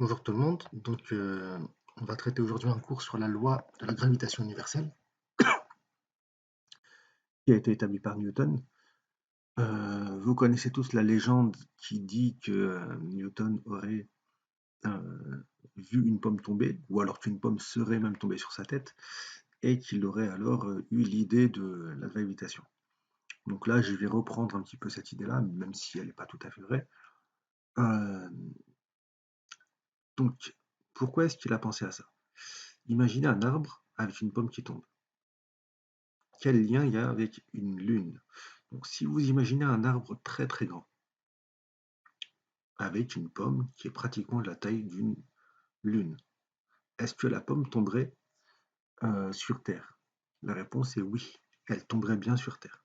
Bonjour tout le monde. On va traiter aujourd'hui un cours sur la loi de la gravitation universelle qui a été établie par Newton. Vous connaissez tous la légende qui dit que Newton aurait euh, vu une pomme tomber, ou alors qu'une pomme serait même tombée sur sa tête, et qu'il aurait alors eu l'idée de la gravitation. Donc là, je vais reprendre un petit peu cette idée-là, même si elle n'est pas tout à fait vraie. Euh, donc, pourquoi est-ce qu'il a pensé à ça? Imaginez un arbre avec une pomme qui tombe. Quel lien il y a avec une lune? Donc, si vous imaginez un arbre très très grand, avec une pomme qui est pratiquement de la taille d'une lune, est-ce que la pomme tomberait sur Terre? La réponse est oui, elle tomberait bien sur Terre.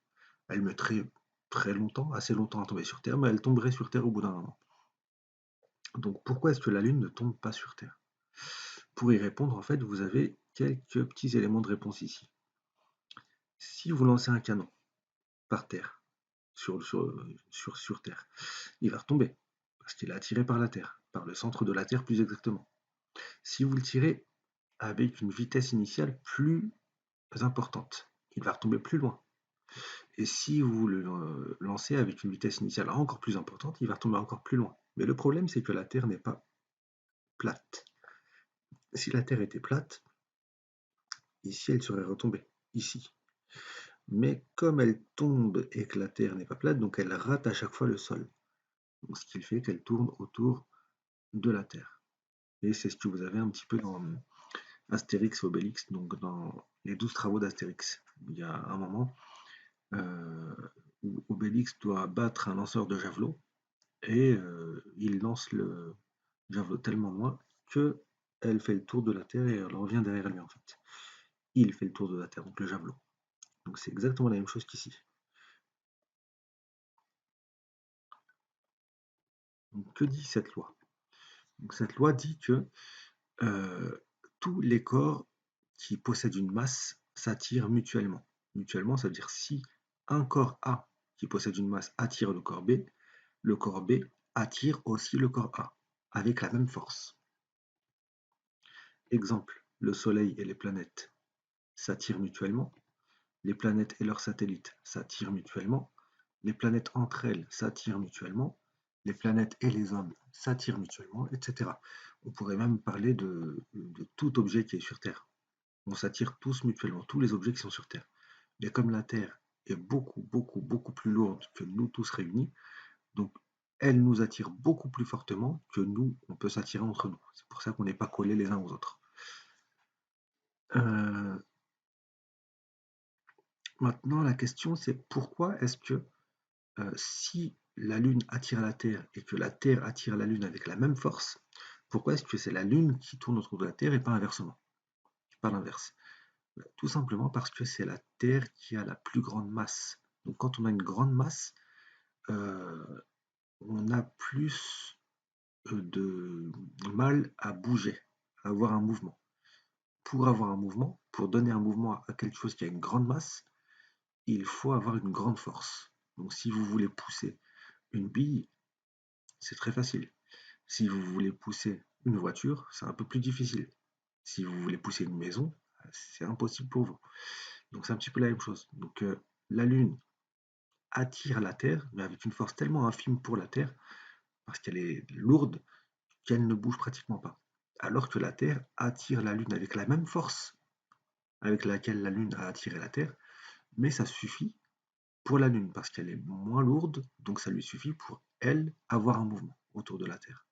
Elle mettrait très longtemps, assez longtemps à tomber sur Terre, mais elle tomberait sur Terre au bout d'un moment. Donc pourquoi est-ce que la Lune ne tombe pas sur Terre? Pour y répondre, en fait, vous avez quelques petits éléments de réponse ici. Si vous lancez un canon par terre, sur Terre, il va retomber, parce qu'il est attiré par la Terre, par le centre de la Terre plus exactement. Si vous le tirez avec une vitesse initiale plus importante, il va retomber plus loin. Et si vous le lancez avec une vitesse initiale encore plus importante, il va retomber encore plus loin. Mais le problème, c'est que la Terre n'est pas plate. Si la Terre était plate, ici, elle serait retombée, ici. Mais comme elle tombe et que la Terre n'est pas plate, donc elle rate à chaque fois le sol. Donc, ce qui fait qu'elle tourne autour de la Terre. Et c'est ce que vous avez un petit peu dans Astérix et Obélix, donc dans les 12 travaux d'Astérix. Il y a un moment où Obélix doit battre un lanceur de javelot et il lance le javelot tellement loin que elle fait le tour de la Terre et elle revient derrière lui en fait. Il fait le tour de la Terre, donc le javelot. Donc c'est exactement la même chose qu'ici. Donc que dit cette loi? Donc cette loi dit que euh, tous les corps qui possèdent une masse s'attirent mutuellement. Mutuellement, ça veut dire si un corps A qui possède une masse attire le corps B attire aussi le corps A, avec la même force. Exemple, le Soleil et les planètes s'attirent mutuellement, les planètes et leurs satellites s'attirent mutuellement, les planètes entre elles s'attirent mutuellement, les planètes et les hommes s'attirent mutuellement, etc. On pourrait même parler de tout objet qui est sur Terre. On s'attire tous mutuellement, tous les objets qui sont sur Terre. Mais comme la Terre est beaucoup, beaucoup, beaucoup plus lourde que nous tous réunis, donc elle nous attire beaucoup plus fortement que nous, on peut s'attirer entre nous. C'est pour ça qu'on n'est pas collés les uns aux autres. Euh, Maintenant, la question c'est pourquoi est-ce que si la Lune attire la Terre et que la Terre attire la Lune avec la même force, pourquoi est-ce que c'est la Lune qui tourne autour de la Terre et pas inversement, pas l'inverse? Tout simplement parce que c'est la Terre qui a la plus grande masse. Donc quand on a une grande masse, euh, on a plus de mal à bouger, à avoir un mouvement. Pour avoir un mouvement, pour donner un mouvement à quelque chose qui a une grande masse, il faut avoir une grande force. Donc si vous voulez pousser une bille, c'est très facile. Si vous voulez pousser une voiture, c'est un peu plus difficile. Si vous voulez pousser une maison, c'est impossible pour vous. Donc c'est un petit peu la même chose. Donc la Lune attire la Terre, mais avec une force tellement infime pour la Terre, parce qu'elle est lourde, qu'elle ne bouge pratiquement pas. Alors que la Terre attire la Lune avec la même force avec laquelle la Lune a attiré la Terre, mais ça suffit pour la Lune, parce qu'elle est moins lourde, donc ça lui suffit pour elle avoir un mouvement autour de la Terre.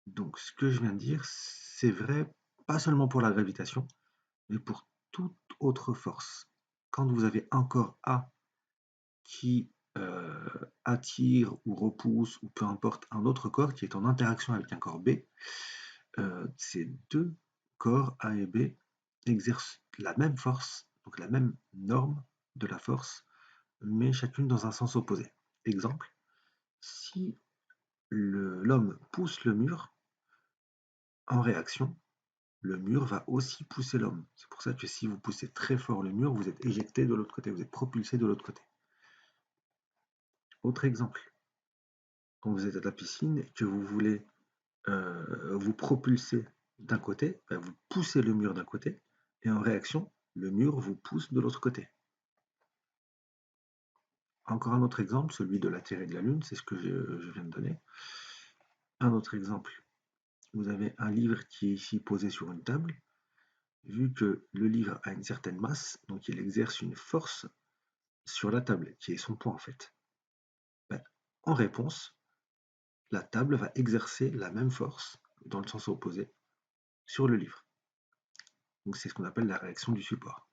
Donc ce que je viens de dire, c'est vrai pas seulement pour la gravitation, mais pour toute autre force. Quand vous avez un corps A qui attire ou repousse, ou peu importe, un autre corps qui est en interaction avec un corps B, ces deux corps A et B exercent la même force, donc la même norme de la force, mais chacune dans un sens opposé. Exemple, si l'homme pousse le mur, en réaction, le mur va aussi pousser l'homme. C'est pour ça que si vous poussez très fort le mur, vous êtes éjecté de l'autre côté, vous êtes propulsé de l'autre côté. Autre exemple, quand vous êtes à la piscine et que vous voulez vous propulser d'un côté, ben, vous poussez le mur d'un côté, et en réaction, le mur vous pousse de l'autre côté. Encore un autre exemple, celui de la Terre et de la Lune, c'est ce que je viens de donner. Un autre exemple, vous avez un livre qui est ici posé sur une table. Vu que le livre a une certaine masse, donc il exerce une force sur la table, qui est son poids en fait. Ben, en réponse, la table va exercer la même force, dans le sens opposé, sur le livre. Donc c'est ce qu'on appelle la réaction du support.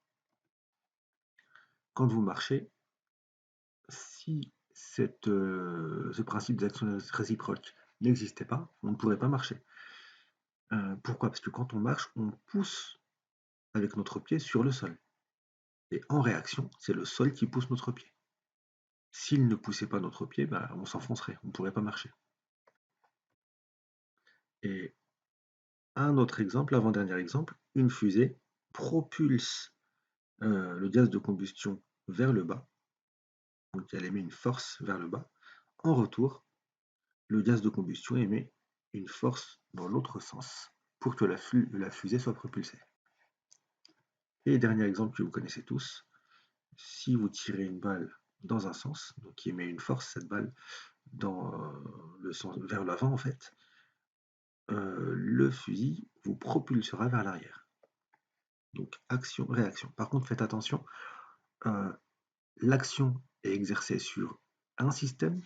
Quand vous marchez, si ce principe d'action réciproque n'existait pas, on ne pourrait pas marcher. Pourquoi? Parce que quand on marche, on pousse avec notre pied sur le sol. Et en réaction, c'est le sol qui pousse notre pied. S'il ne poussait pas notre pied, ben, on s'enfoncerait, on ne pourrait pas marcher. Et un autre exemple, l'avant-dernier exemple, une fusée propulse le gaz de combustion vers le bas, donc elle émet une force vers le bas. En retour, le gaz de combustion émet une force dans l'autre sens pour que la fusée soit propulsée. Et dernier exemple que vous connaissez tous, si vous tirez une balle dans un sens, donc qui émet une force, cette balle, dans le sens vers l'avant en fait, le fusil vous propulsera vers l'arrière. Donc action, réaction. Par contre, faites attention, l'action est exercée sur un système,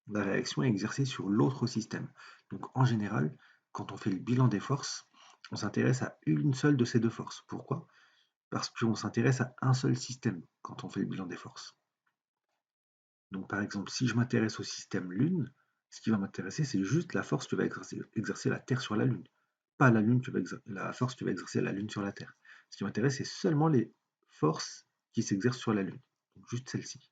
la réaction est exercée sur l'autre système. Donc en général, quand on fait le bilan des forces, on s'intéresse à une seule de ces deux forces. Pourquoi? Parce qu'on s'intéresse à un seul système quand on fait le bilan des forces. Donc par exemple, si je m'intéresse au système Lune, ce qui va m'intéresser, c'est juste la force que va exercer la Terre sur la Lune. Pas la, Lune la force que va exercer la Lune sur la Terre. Ce qui m'intéresse, c'est seulement les forces qui s'exercent sur la Lune. Donc juste celle-ci.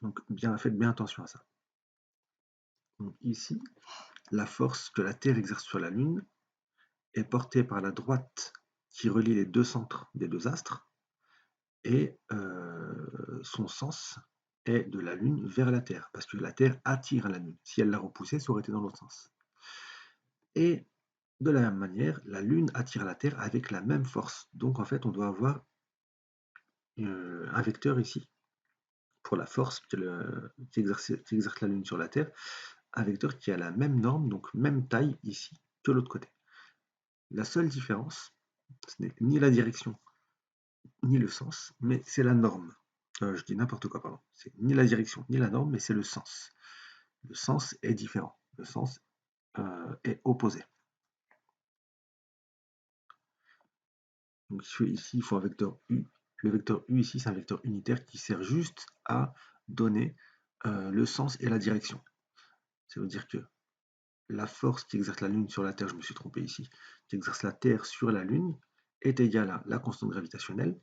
Donc faites bien attention à ça. Donc ici, la force que la Terre exerce sur la Lune est portée par la droite qui relie les deux centres des deux astres, et son sens est de la Lune vers la Terre, parce que la Terre attire la Lune. Si elle la repoussait, ça aurait été dans l'autre sens. Et de la même manière, la Lune attire la Terre avec la même force. Donc en fait, on doit avoir un vecteur ici pour la force qui exerce la Lune sur la Terre, un vecteur qui a la même norme, donc même taille ici que l'autre côté. La seule différence, ce n'est ni la direction ni le sens, mais c'est la norme. Je dis n'importe quoi, pardon. C'est ni la direction ni la norme, mais c'est le sens. Le sens est différent. Le sens est opposé. Donc ici, il faut un vecteur U. Le vecteur U ici, c'est un vecteur unitaire qui sert juste à donner le sens et la direction. Ça veut dire que la force qui exerce la Lune sur la Terre, je me suis trompé ici, qui exerce la Terre sur la Lune, est égale à la constante gravitationnelle,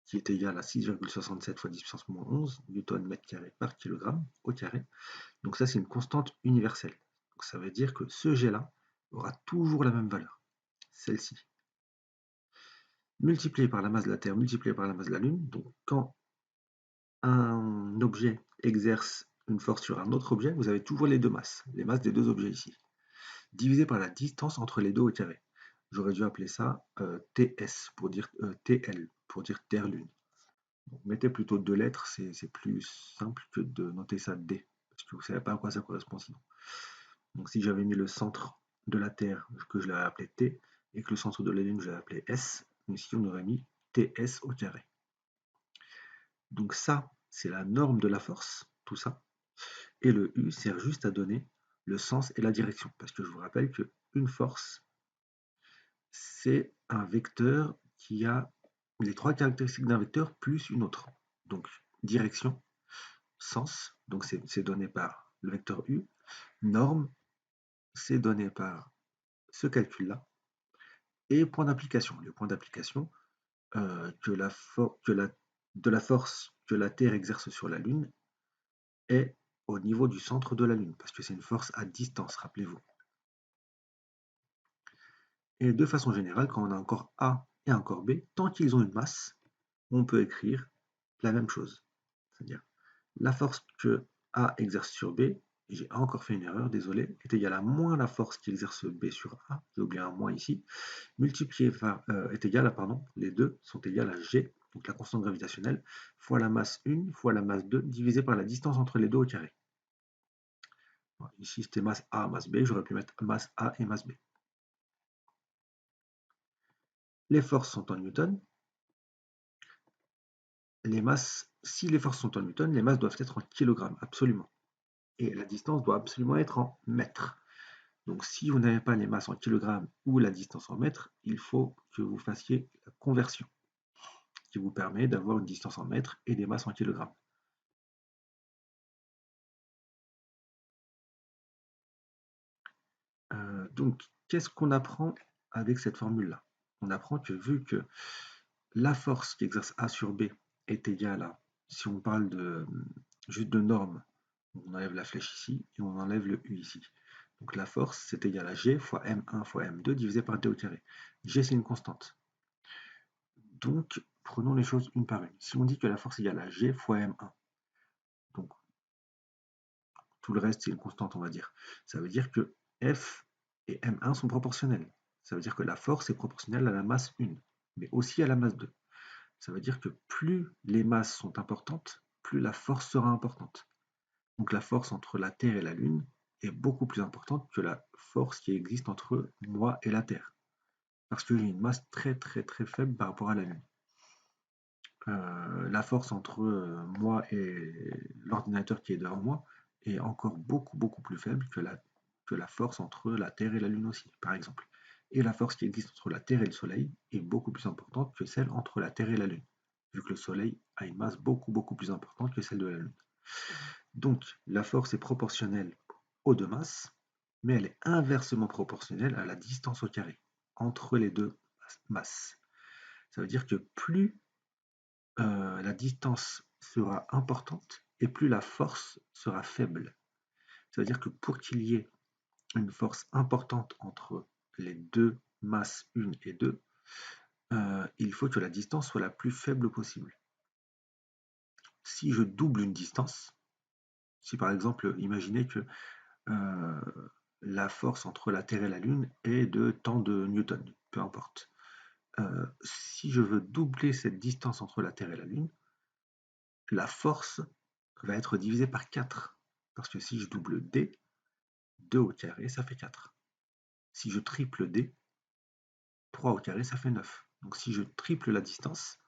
qui est égale à 6,67 fois 10 puissance moins 11 newton mètre carré par kilogramme au carré. Donc ça, c'est une constante universelle. Donc ça veut dire que ce G-là aura toujours la même valeur, celle-ci. Multiplié par la masse de la Terre, multiplié par la masse de la Lune. Donc quand un objet exerce une force sur un autre objet, vous avez toujours les deux masses, les masses des deux objets ici, divisé par la distance entre les deux au carré. J'aurais dû appeler ça TS pour dire TL pour dire Terre-Lune. Mettez plutôt deux lettres, c'est plus simple que de noter ça D, parce que vous ne savez pas à quoi ça correspond sinon. Donc si j'avais mis le centre de la Terre, que je l'avais appelé T, et que le centre de la Lune, je l'avais appelé S, ici on aurait mis TS au carré. Donc ça, c'est la norme de la force, tout ça. Et le U sert juste à donner le sens et la direction, parce que je vous rappelle qu'une force, c'est un vecteur qui a les trois caractéristiques d'un vecteur plus une autre. Donc direction, sens, donc c'est donné par le vecteur U, norme, c'est donné par ce calcul-là, et point d'application. Le point d'application de la force que la Terre exerce sur la Lune est au niveau du centre de la Lune, parce que c'est une force à distance, rappelez-vous. Et de façon générale, quand on a un corps A et un corps B, tant qu'ils ont une masse, on peut écrire la même chose. C'est-à-dire La force que A exerce sur B, et j'ai encore fait une erreur, désolé, est égale à moins la force qui exerce B sur A, j'ai oublié un moins ici, multiplié par, est égal à, pardon, les deux sont égales à G, donc la constante gravitationnelle, fois la masse 1 fois la masse 2, divisé par la distance entre les deux au carré. Voilà, ici c'était masse A, masse B, j'aurais pu mettre masse A et masse B. Les forces sont en newton. Les masses, si les forces sont en newton, les masses doivent être en kilogrammes, absolument. Et la distance doit absolument être en mètres. Donc si vous n'avez pas les masses en kilogrammes ou la distance en mètres, il faut que vous fassiez la conversion, qui vous permet d'avoir une distance en mètres et des masses en kilogrammes. Donc, qu'est-ce qu'on apprend avec cette formule-là? On apprend que vu que la force qui exerce A sur B est égale à, si on parle juste de norme, on enlève la flèche ici et on enlève le U ici. Donc la force, c'est égal à G fois M1 fois M2 divisé par D au carré. G, c'est une constante. Donc, prenons les choses une par une. Si on dit que la force est égale à G fois M1, donc tout le reste, c'est une constante, on va dire. Ça veut dire que F et M1 sont proportionnels. Ça veut dire que la force est proportionnelle à la masse 1, mais aussi à la masse 2. Ça veut dire que plus les masses sont importantes, plus la force sera importante. Donc la force entre la Terre et la Lune est beaucoup plus importante que la force qui existe entre moi et la Terre. Parce que j'ai une masse très très très faible par rapport à la Lune. La force entre moi et l'ordinateur qui est devant moi est encore beaucoup beaucoup plus faible que la force entre la Terre et la Lune aussi, par exemple. Et la force qui existe entre la Terre et le Soleil est beaucoup plus importante que celle entre la Terre et la Lune, vu que le Soleil a une masse beaucoup beaucoup plus importante que celle de la Lune. Donc la force est proportionnelle aux deux masses, mais elle est inversement proportionnelle à la distance au carré entre les deux masses. Ça veut dire que plus la distance sera importante et plus la force sera faible. Ça veut dire que pour qu'il y ait une force importante entre les deux masses 1 et 2, il faut que la distance soit la plus faible possible. Si je double une distance, si par exemple, imaginez que la force entre la Terre et la Lune est de tant de newtons, peu importe. Si je veux doubler cette distance entre la Terre et la Lune, la force va être divisée par 4. Parce que si je double D, 2 au carré, ça fait 4. Si je triple D, 3 au carré, ça fait 9. Donc si je triple la distance,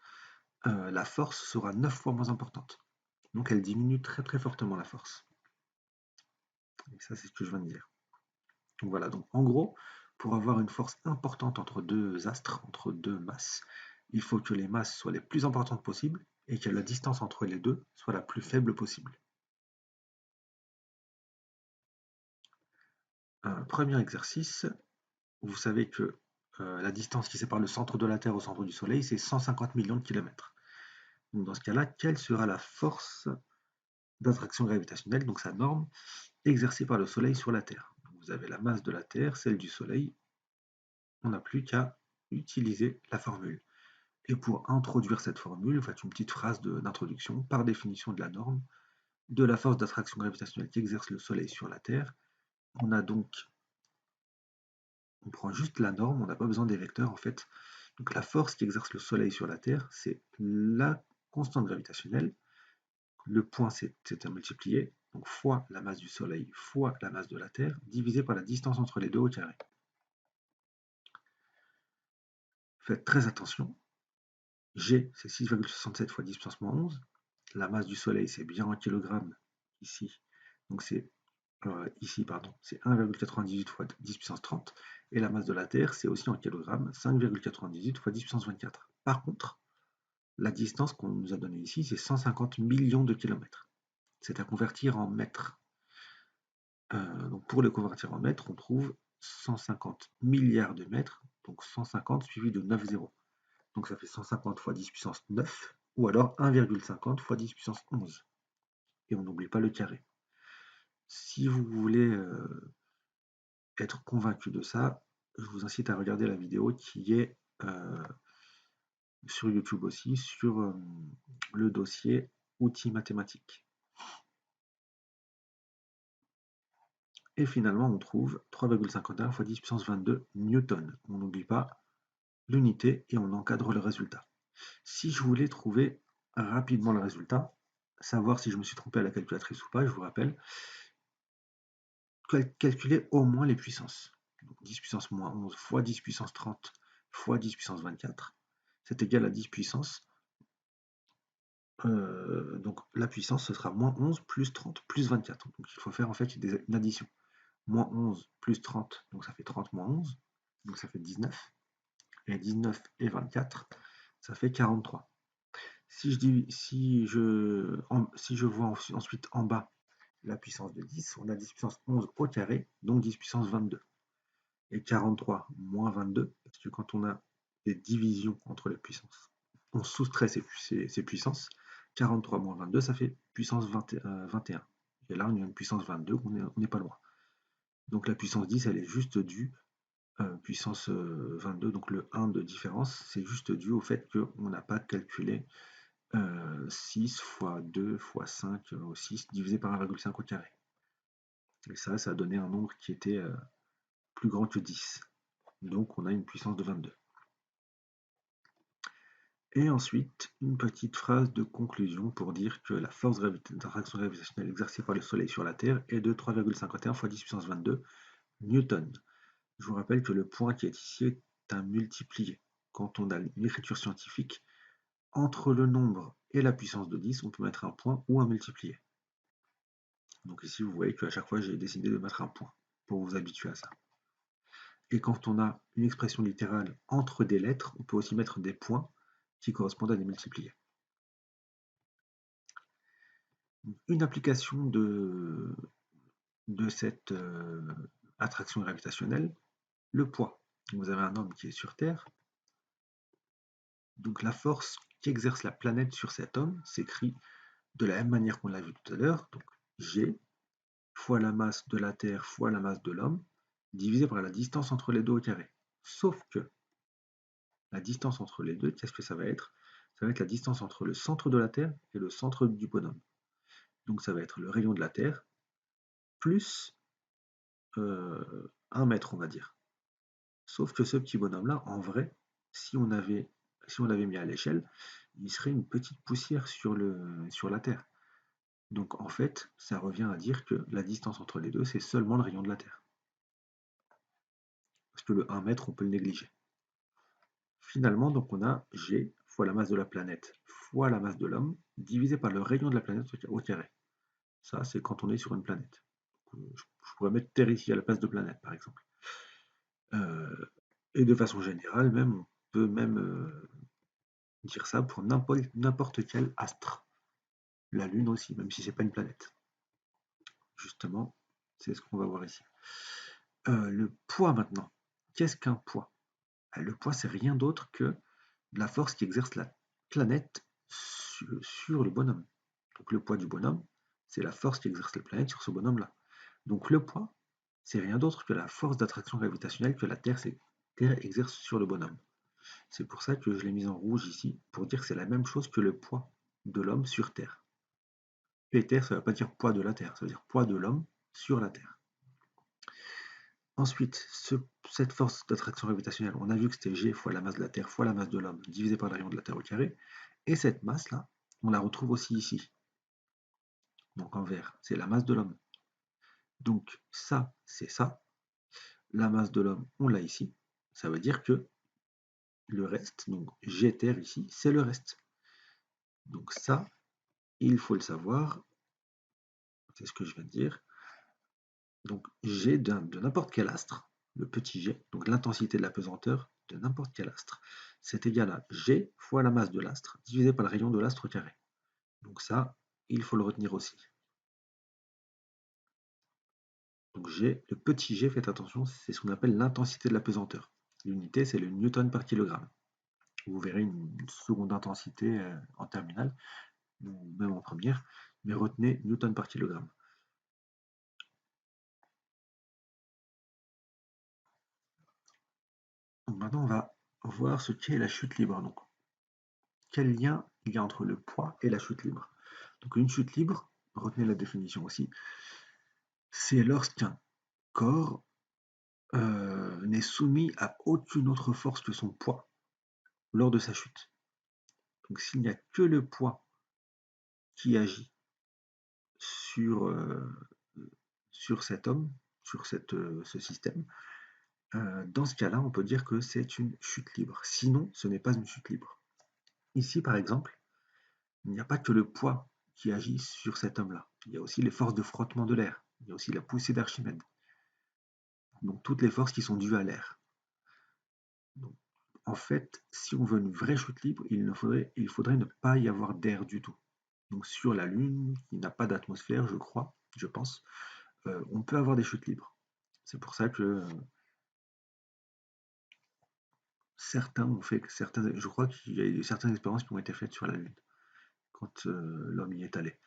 la force sera 9 fois moins importante. Donc elle diminue très très fortement la force. Et ça, c'est ce que je viens de dire. Donc voilà, donc en gros, pour avoir une force importante entre deux astres, entre deux masses, il faut que les masses soient les plus importantes possibles et que la distance entre les deux soit la plus faible possible. Premier exercice, vous savez que la distance qui sépare le centre de la Terre au centre du Soleil, c'est 150 millions de kilomètres. Donc dans ce cas-là, quelle sera la force d'attraction gravitationnelle, donc sa norme, exercée par le Soleil sur la Terre? Vous avez la masse de la Terre, celle du Soleil, on n'a plus qu'à utiliser la formule. Et pour introduire cette formule, vous faites une petite phrase d'introduction, par définition de la norme, de la force d'attraction gravitationnelle qu'exerce le Soleil sur la Terre. On a donc, on prend juste la norme, on n'a pas besoin des vecteurs en fait. Donc la force qui exerce le Soleil sur la Terre, c'est la constante gravitationnelle. Le point, c'est à multiplier, donc fois la masse du Soleil fois la masse de la Terre, divisé par la distance entre les deux au carré. Faites très attention. G, c'est 6,67 fois 10 puissance moins 11. La masse du Soleil, c'est bien en kilogrammes ici. Donc c'est ici, pardon, c'est 1,98 fois 10 puissance 30. Et la masse de la Terre, c'est aussi en kilogrammes, 5,98 fois 10 puissance 24. Par contre, la distance qu'on nous a donnée ici, c'est 150 millions de kilomètres. C'est à convertir en mètres. Donc pour le convertir en mètres, on trouve 150 milliards de mètres, donc 150 suivi de 9 zéros. Donc ça fait 150 fois 10 puissance 9, ou alors 1,50 fois 10 puissance 11. Et on n'oublie pas le carré. Si vous voulez être convaincu de ça, je vous incite à regarder la vidéo qui est sur YouTube aussi, sur le dossier outils mathématiques. Et finalement, on trouve 3,51 fois 10 puissance 22 newtons. On n'oublie pas l'unité et on encadre le résultat. Si je voulais trouver rapidement le résultat, savoir si je me suis trompé à la calculatrice ou pas, je vous rappelle, calculer au moins les puissances. Donc 10 puissance moins 11 fois 10 puissance 30 fois 10 puissance 24, c'est égal à 10 puissance. Donc la puissance, ce sera moins 11 plus 30 plus 24. Donc il faut faire en fait une addition. Moins 11 plus 30, donc ça fait 30 moins 11, donc ça fait 19. Et 19 et 24, ça fait 43. Si je vois ensuite en bas la puissance de 10, on a 10 puissance 11 au carré, donc 10 puissance 22. Et 43 moins 22, parce que quand on a des divisions entre les puissances, on soustrait ces puissances. 43 moins 22, ça fait puissance 21. Et là, on a une puissance 22, on n'est pas loin. Donc la puissance 10, elle est juste due, puissance 22, donc le 1 de différence, c'est juste dû au fait qu'on n'a pas calculé 6 fois 2 fois 5 au 6 divisé par 1,5 au carré. Et ça a donné un nombre qui était plus grand que 10. Donc on a une puissance de 22. Et ensuite, une petite phrase de conclusion pour dire que la force d'attraction gravitationnelle exercée par le Soleil sur la Terre est de 3,51 fois 10 puissance 22 newtons. Je vous rappelle que le point qui est ici est un multiplié. Quand on a une écriture scientifique, entre le nombre et la puissance de 10, on peut mettre un point ou un multiplié. Donc ici, vous voyez qu'à chaque fois, j'ai décidé de mettre un point pour vous habituer à ça. Et quand on a une expression littérale entre des lettres, on peut aussi mettre des points qui correspondent à des multipliés. Une application de cette attraction gravitationnelle, le poids. Vous avez un homme qui est sur Terre, donc la force qu'exerce la planète sur cet homme s'écrit de la même manière qu'on l'a vu tout à l'heure, donc G fois la masse de la Terre fois la masse de l'homme, divisé par la distance entre les deux au carré. Sauf que la distance entre les deux, qu'est-ce que ça va être? Ça va être la distance entre le centre de la Terre et le centre du bonhomme. Donc ça va être le rayon de la Terre plus 1 mètre, on va dire. Sauf que ce petit bonhomme-là, en vrai, si on l'avait mis à l'échelle, il serait une petite poussière sur la Terre. Donc en fait, ça revient à dire que la distance entre les deux, c'est seulement le rayon de la Terre. Parce que le 1 mètre, on peut le négliger. Finalement, donc on a G fois la masse de la planète fois la masse de l'homme, divisé par le rayon de la planète au carré. Ça, c'est quand on est sur une planète. Je pourrais mettre Terre ici à la place de planète, par exemple. Et de façon générale, même, on peut même dire ça pour n'importe quel astre. La Lune aussi, même si c'est pas une planète. Justement, c'est ce qu'on va voir ici. Le poids maintenant. Qu'est-ce qu'un poids? Le poids, c'est rien d'autre que la force qui exerce la planète sur le bonhomme. Donc le poids du bonhomme, c'est la force qui exerce la planète sur ce bonhomme-là. Donc le poids, c'est rien d'autre que la force d'attraction gravitationnelle que la Terre exerce sur le bonhomme. C'est pour ça que je l'ai mis en rouge ici, pour dire que c'est la même chose que le poids de l'homme sur Terre. Et Terre, ça ne veut pas dire poids de la Terre, ça veut dire poids de l'homme sur la Terre. Ensuite, cette force d'attraction gravitationnelle, on a vu que c'était G fois la masse de la Terre fois la masse de l'homme divisé par le rayon de la Terre au carré. Et cette masse-là, on la retrouve aussi ici. Donc en vert, c'est la masse de l'homme. Donc ça, c'est ça. La masse de l'homme, on l'a ici. Ça veut dire que le reste, donc G Terre ici, c'est le reste. Donc ça, il faut le savoir. C'est ce que je viens de dire. Donc G de n'importe quel astre, le petit g, donc l'intensité de la pesanteur de n'importe quel astre, c'est égal à G fois la masse de l'astre divisé par le rayon de l'astre au carré. Donc ça, il faut le retenir aussi. Donc G, le petit g, faites attention, c'est ce qu'on appelle l'intensité de la pesanteur. L'unité, c'est le newton par kilogramme. Vous verrez une seconde intensité en terminale, ou même en première, mais retenez newton par kilogramme. Donc maintenant, on va voir ce qu'est la chute libre. Donc, quel lien il y a entre le poids et la chute libre? Donc une chute libre, retenez la définition aussi, c'est lorsqu'un corps n'est soumis à aucune autre force que son poids lors de sa chute. Donc s'il n'y a que le poids qui agit sur, sur cet homme, sur ce système, dans ce cas-là, on peut dire que c'est une chute libre. Sinon, ce n'est pas une chute libre. Ici, par exemple, il n'y a pas que le poids qui agit sur cet homme-là. Il y a aussi les forces de frottement de l'air. Il y a aussi la poussée d'Archimède. Donc toutes les forces qui sont dues à l'air. En fait, si on veut une vraie chute libre, il faudrait ne pas y avoir d'air du tout. Donc sur la Lune, qui n'a pas d'atmosphère, je crois, je pense, on peut avoir des chutes libres. C'est pour ça que certains ont fait je crois qu'il y a eu certaines expériences qui ont été faites sur la Lune quand l'homme y est allé.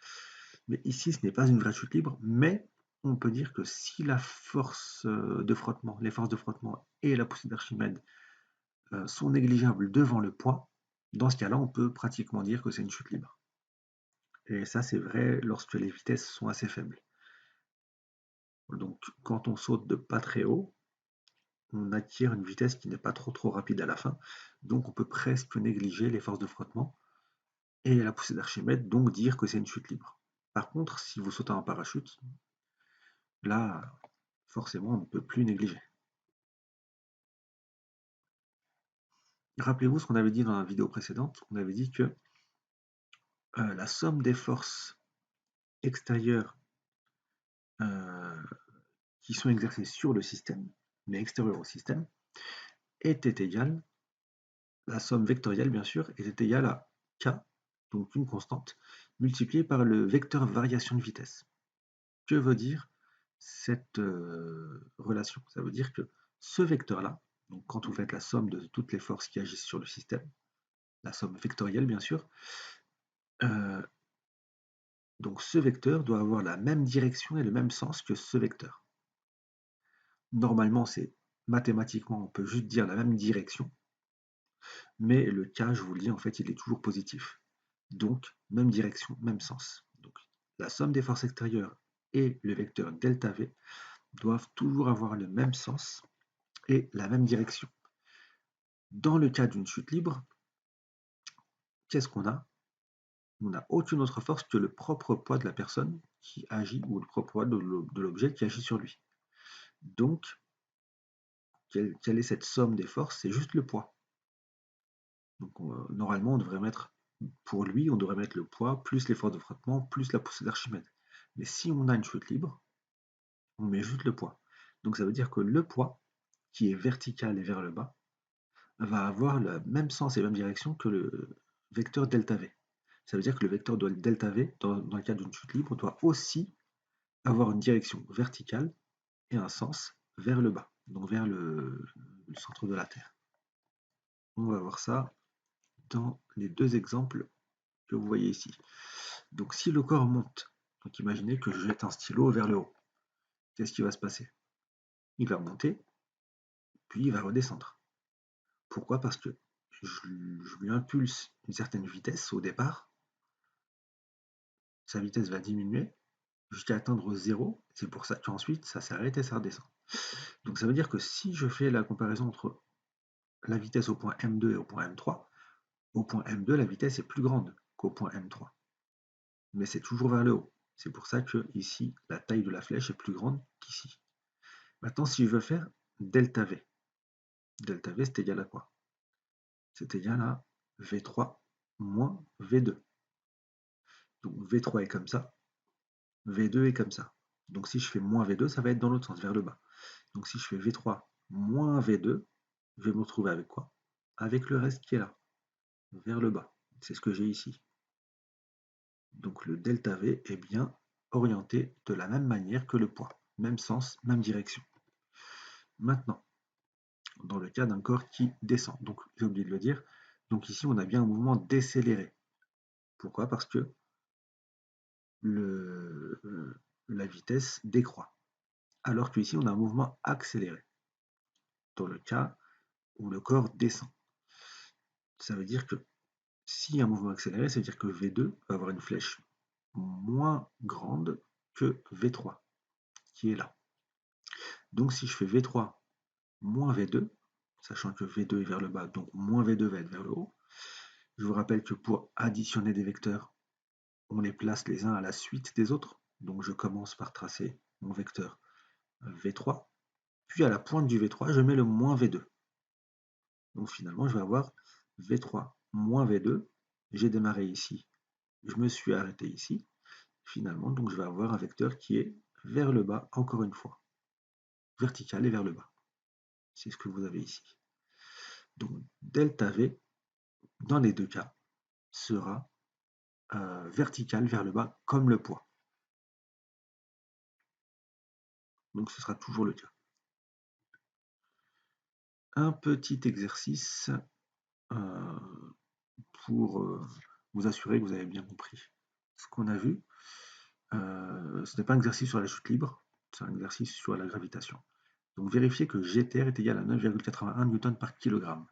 Mais ici, ce n'est pas une vraie chute libre, mais on peut dire que si la force de frottement, les forces de frottement et la poussée d'Archimède sont négligeables devant le poids, dans ce cas-là, on peut pratiquement dire que c'est une chute libre. Et ça, c'est vrai lorsque les vitesses sont assez faibles. Donc, quand on saute de pas très haut, on acquiert une vitesse qui n'est pas trop rapide à la fin, donc on peut presque négliger les forces de frottement et la poussée d'Archimède, donc dire que c'est une chute libre. Par contre, si vous sautez en parachute, là, forcément, on ne peut plus négliger. Rappelez-vous ce qu'on avait dit dans la vidéo précédente, on avait dit que la somme des forces extérieures qui sont exercées sur le système, mais extérieures au système, était égale, la somme vectorielle bien sûr, était égale à k, donc une constante, multipliée par le vecteur variation de vitesse. Que veut dire cette relation? Ça veut dire que ce vecteur-là, donc quand vous faites la somme de toutes les forces qui agissent sur le système, la somme vectorielle bien sûr, donc ce vecteur doit avoir la même direction et le même sens que ce vecteur. Normalement, c'est mathématiquement, on peut juste dire la même direction, mais le cas, je vous le dis, en fait, il est toujours positif. Donc, même direction, même sens. Donc, la somme des forces extérieures et le vecteur delta V doivent toujours avoir le même sens et la même direction. Dans le cas d'une chute libre, qu'est-ce qu'on a? On n'a aucune autre force que le propre poids de la personne qui agit, ou le propre poids de l'objet qui agit sur lui. Donc, quelle est cette somme des forces? C'est juste le poids. Donc, normalement, on devrait mettre, pour lui, on devrait mettre le poids, plus les forces de frottement, plus la poussée d'Archimède. Mais si on a une chute libre, on met juste le poids. Donc ça veut dire que le poids, qui est vertical et vers le bas, va avoir le même sens et la même direction que le vecteur delta V. Ça veut dire que le vecteur de delta V, dans le cas d'une chute libre, doit aussi avoir une direction verticale et un sens vers le bas, donc vers le centre de la Terre. On va voir ça dans les deux exemples que vous voyez ici. Donc si le corps monte, donc imaginez que je jette un stylo vers le haut, qu'est-ce qui va se passer? Il va monter, puis il va redescendre. Pourquoi? Parce que je lui impulse une certaine vitesse au départ, sa vitesse va diminuer jusqu'à atteindre 0, c'est pour ça qu'ensuite ça s'arrête et ça redescend. Donc ça veut dire que si je fais la comparaison entre la vitesse au point M2 et au point M3, au point M2 la vitesse est plus grande qu'au point M3, mais c'est toujours vers le haut. C'est pour ça que ici la taille de la flèche est plus grande qu'ici. Maintenant si je veux faire delta V, delta V c'est égal à quoi? C'est égal à V3 moins V2. Donc V3 est comme ça, V2 est comme ça. Donc si je fais moins V2, ça va être dans l'autre sens, vers le bas. Donc si je fais V3 moins V2, je vais me retrouver avec quoi? Avec le reste qui est là, vers le bas. C'est ce que j'ai ici. Donc le delta V est bien orienté de la même manière que le poids. Même sens, même direction. Maintenant, dans le cas d'un corps qui descend, donc j'ai oublié de le dire, donc ici on a bien un mouvement décéléré. Pourquoi? Parce que la vitesse décroît. Alors qu'ici on a un mouvement accéléré, dans le cas où le corps descend. Ça veut dire que si un mouvement accéléré, ça veut dire que V2 va avoir une flèche moins grande que V3, qui est là. Donc si je fais V3 moins V2, sachant que V2 est vers le bas, donc moins V2 va être vers le haut, je vous rappelle que pour additionner des vecteurs, on les place les uns à la suite des autres. Donc je commence par tracer mon vecteur V3, puis à la pointe du V3, je mets le moins V2. Donc finalement, je vais avoir V3 moins V2. J'ai démarré ici, je me suis arrêté ici. Finalement, donc je vais avoir un vecteur qui est vers le bas, encore une fois, vertical et vers le bas. C'est ce que vous avez ici. Donc delta V, dans les deux cas, sera vertical vers le bas, comme le poids. Donc ce sera toujours le cas. Un petit exercice pour vous assurer que vous avez bien compris ce qu'on a vu. Ce n'est pas un exercice sur la chute libre, c'est un exercice sur la gravitation. Donc vérifiez que Gter est égal à 9,81 Newton par kilogramme.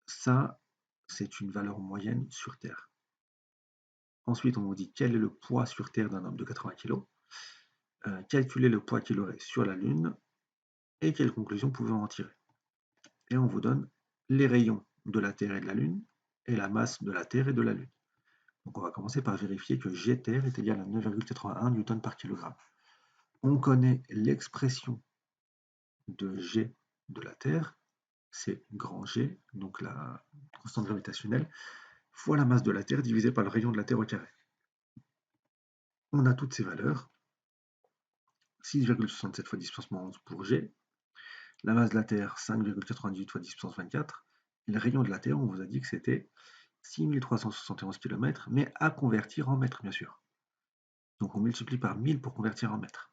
Ça, c'est une valeur moyenne sur Terre. Ensuite, on vous dit quel est le poids sur Terre d'un homme de 80 kg. Calculez le poids qu'il aurait sur la Lune et quelles conclusions pouvez-vous en tirer. Et on vous donne les rayons de la Terre et de la Lune et la masse de la Terre et de la Lune. Donc on va commencer par vérifier que Gter est égal à 9,81 Newton par kilogramme. On connaît l'expression de G de la Terre, c'est grand G, donc la constante gravitationnelle, fois la masse de la Terre divisée par le rayon de la Terre au carré. On a toutes ces valeurs, 6,67 fois 10 puissance 11 pour G, la masse de la Terre 5,98 fois 10 puissance 24, et le rayon de la Terre, on vous a dit que c'était 6371 km, mais à convertir en mètres, bien sûr. Donc on multiplie par 1000 pour convertir en mètres.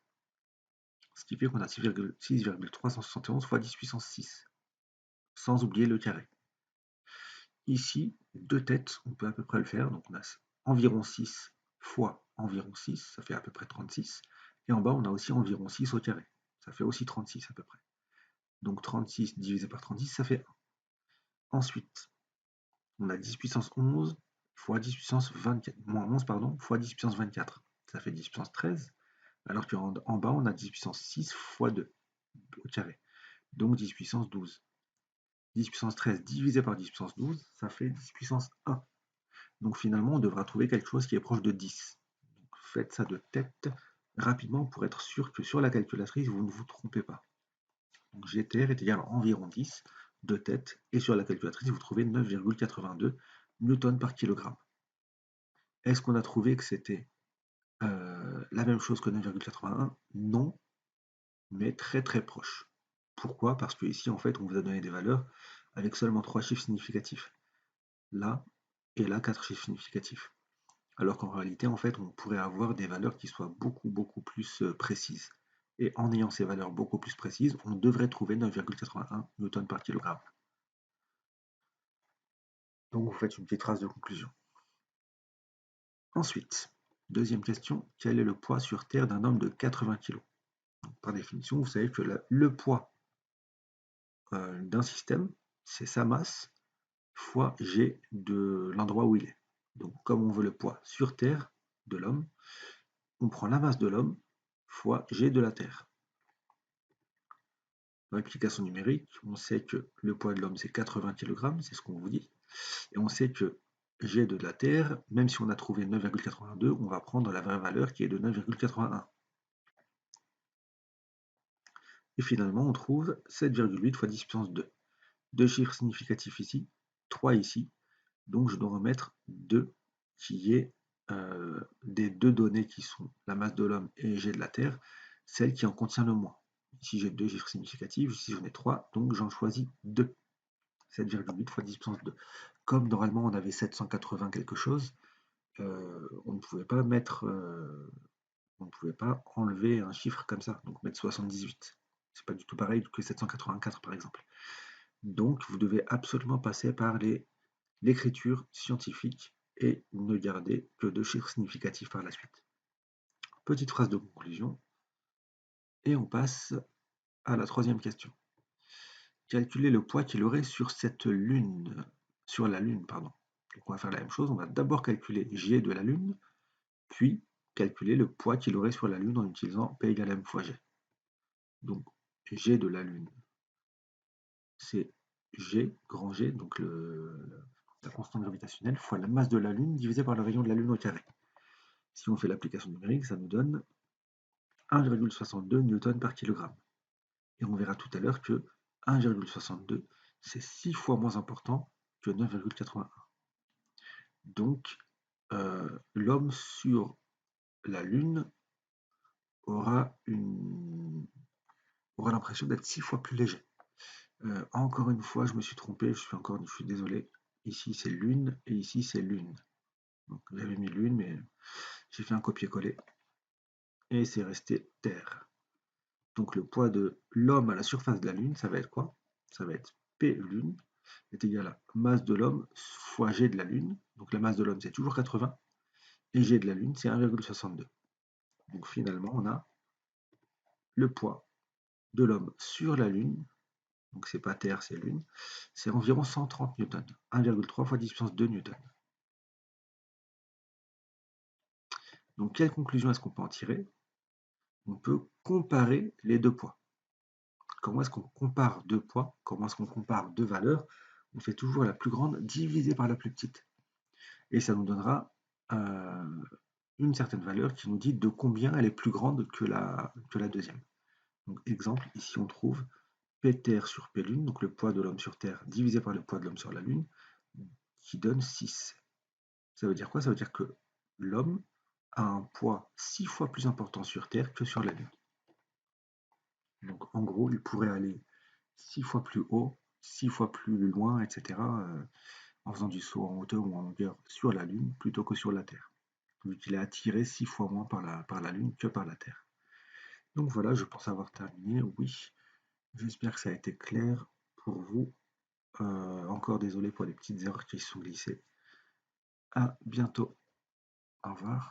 Ce qui fait qu'on a 6,371 fois 10 puissance 6, sans oublier le carré. Ici, deux têtes, on peut à peu près le faire. Donc on a environ 6 fois environ 6, ça fait à peu près 36. Et en bas, on a aussi environ 6 au carré. Ça fait aussi 36 à peu près. Donc 36 divisé par 36, ça fait 1. Ensuite, on a 10 puissance 11 fois 10 puissance 24, moins 11 pardon, fois 10 puissance 24. Ça fait 10 puissance 13. Alors qu'en bas, on a 10 puissance 6 fois 2 au carré. Donc 10 puissance 12. 10 puissance 13 divisé par 10 puissance 12, ça fait 10 puissance 1. Donc finalement, on devra trouver quelque chose qui est proche de 10. Donc faites ça de tête rapidement pour être sûr que sur la calculatrice, vous ne vous trompez pas. Donc GTR est égal à environ 10 de tête, et sur la calculatrice, vous trouvez 9,82 newtons par kilogramme. Est-ce qu'on a trouvé que c'était la même chose que 9,81? Non, mais très très proche. Pourquoi? Parce que ici, en fait, on vous a donné des valeurs avec seulement 3 chiffres significatifs. Là, et là, 4 chiffres significatifs. Alors qu'en réalité, en fait, on pourrait avoir des valeurs qui soient beaucoup plus précises. Et en ayant ces valeurs beaucoup plus précises, on devrait trouver 9,81 newtons par kilogramme. Donc vous faites une petite phrase de conclusion. Ensuite, deuxième question, quel est le poids sur Terre d'un homme de 80 kg? Par définition, vous savez que le poids d'un système, c'est sa masse fois G de l'endroit où il est. Donc comme on veut le poids sur Terre de l'homme, on prend la masse de l'homme fois G de la Terre. Dans l'application numérique, on sait que le poids de l'homme c'est 80 kg, c'est ce qu'on vous dit. Et on sait que G de la Terre, même si on a trouvé 9,82, on va prendre la vraie valeur qui est de 9,81. Et finalement, on trouve 7,8 fois 10 puissance 2. Deux chiffres significatifs ici, 3 ici. Donc je dois remettre 2 qui est des deux données qui sont la masse de l'homme et G de la Terre, celle qui en contient le moins. Ici j'ai deux chiffres significatifs, ici j'en ai 3, donc j'en choisis 2. 7,8 fois 10 puissance 2. Comme normalement on avait 780 quelque chose, on ne pouvait pas mettre, on ne pouvait pas enlever un chiffre comme ça, donc mettre 78. C'est pas du tout pareil que 784 par exemple. Donc vous devez absolument passer par l'écriture scientifique et ne garder que deux chiffres significatifs par la suite. Petite phrase de conclusion, et on passe à la troisième question. Calculer le poids qu'il aurait sur cette lune, sur la Lune, pardon. Donc on va faire la même chose, on va d'abord calculer G de la Lune, puis calculer le poids qu'il aurait sur la Lune en utilisant P égale M fois G. Donc G de la Lune, c'est G, grand G, donc la constante gravitationnelle, fois la masse de la Lune divisée par le rayon de la Lune au carré. Si on fait l'application numérique, ça nous donne 1,62 newton par kilogramme. Et on verra tout à l'heure que 1,62, c'est 6 fois moins important que 9,81. Donc, l'homme sur la Lune aura l'impression d'être 6 fois plus léger. Encore une fois, je me suis trompé, je suis désolé. Ici, c'est Lune, et ici, c'est Lune. Donc, j'avais mis Lune, mais j'ai fait un copier-coller. Et c'est resté Terre. Donc, le poids de l'homme à la surface de la Lune, ça va être quoi? Ça va être P Lune est égal à masse de l'homme fois G de la Lune. Donc, la masse de l'homme, c'est toujours 80. Et G de la Lune, c'est 1,62. Donc, finalement, on a le poids de l'homme sur la Lune, donc c'est pas Terre, c'est Lune, c'est environ 130 newtons, 1,3 fois 10 puissance 2 newtons. Donc quelle conclusion est-ce qu'on peut en tirer? On peut comparer les deux poids. Comment est-ce qu'on compare deux poids? Comment est-ce qu'on compare deux valeurs? On fait toujours la plus grande divisée par la plus petite. Et ça nous donnera une certaine valeur qui nous dit de combien elle est plus grande que la deuxième. Donc exemple, ici on trouve P Terre sur P Lune, donc le poids de l'homme sur Terre divisé par le poids de l'homme sur la Lune, qui donne 6. Ça veut dire quoi? Ça veut dire que l'homme a un poids 6 fois plus important sur Terre que sur la Lune. Donc en gros, il pourrait aller 6 fois plus haut, 6 fois plus loin, etc. En faisant du saut en hauteur ou en longueur sur la Lune plutôt que sur la Terre. Vu qu'il est attiré 6 fois moins par la Lune que par la Terre. Donc voilà, je pense avoir terminé. Oui, j'espère que ça a été clair pour vous. Encore désolé pour les petites erreurs qui se sont glissées. À bientôt. Au revoir.